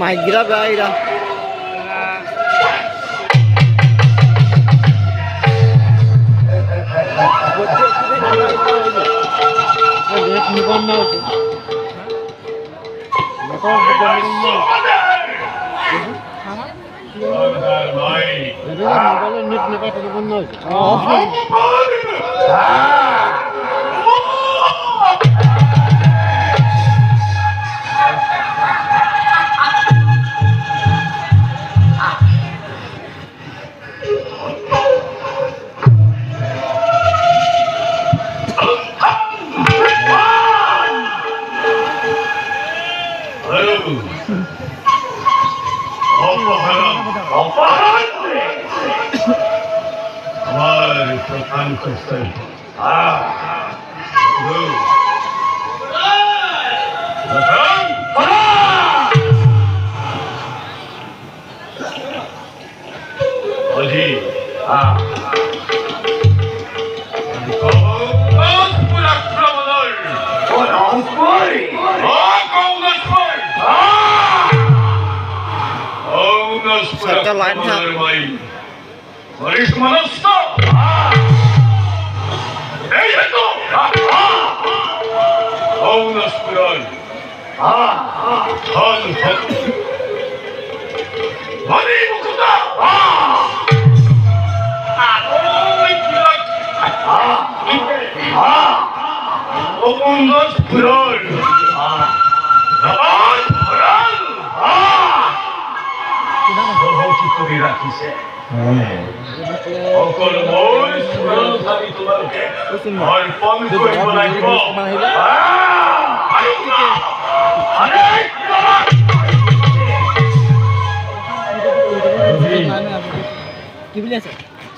Mày gira bay dah. Satu lain tak. Mari kemana stop? itu. Kau nasperan. Han. Mari bukuta. Kau nasperan.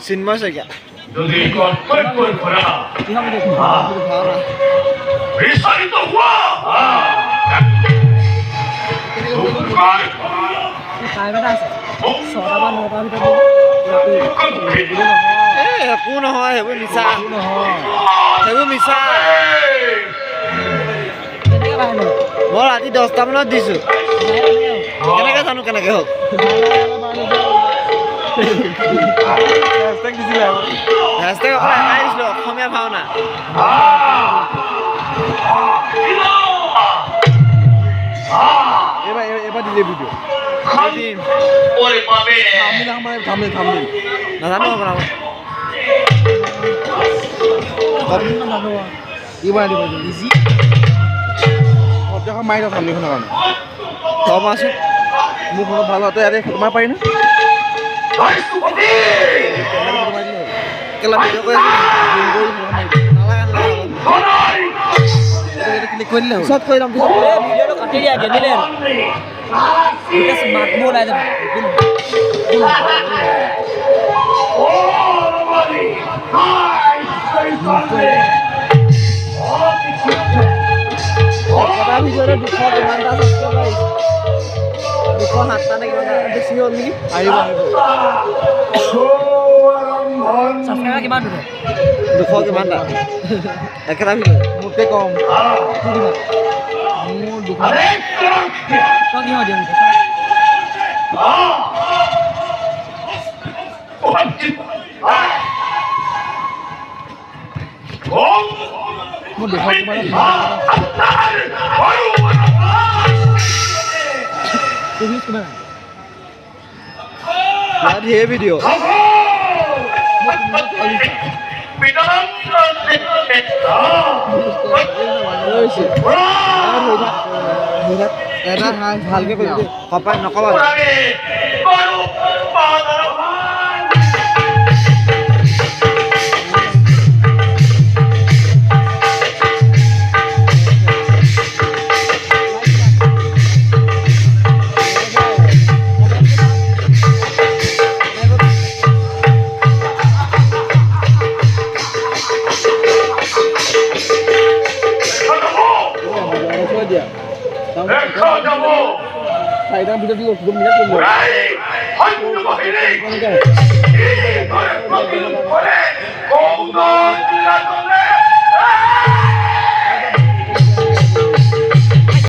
Sinema saja. Jadi kau pergi pernah. Bisa itu gua. Aku নহয় সেইবোৰ মিছা সেইবোৰ মিছা মই ৰাতি 10টা মানত দিছো কেনেকে জানো কেনেকে হওক অসমীয়া ভাওনা এবাৰ দিলে ভিডিঅ' নাজানো বনাব কি বনাই দিব ইজি শব্দখন মাৰি দিয়ক সামনেখনৰ কাৰণে তই আছো মোৰ ঘৰত ভাল তই ইয়াতে তোমাৰ পাৰি ন কেলা ভিডিঅ' কৰি ক্লিক কৰি দিলে পিছত কৰি ল'ম ভিডিঅ'টো কাটি দিয়া গেলিলে স্মাৰ্ট মোড আই যাব কটা ভিডিঅ'টো 200 কিমানটা ছাবস্ক্ৰাইবাৰ 207টা নে কিমান বেছি হ'ল নেকি আহিব ছাবস্ক্ৰাইবাৰ কিমান 200 কিমানটা একেটা ভিডিঅ' মোতকৈ কম মোৰ 200 তই কিমান দিম আপনার বড় বড় ইয়াত ধেৰ ভিডিঅ' এটা ভালকে কৈ কপাই নকবা চাৰিটা ভিডিঅ' দি 2 মিনিট কৰিব Hey!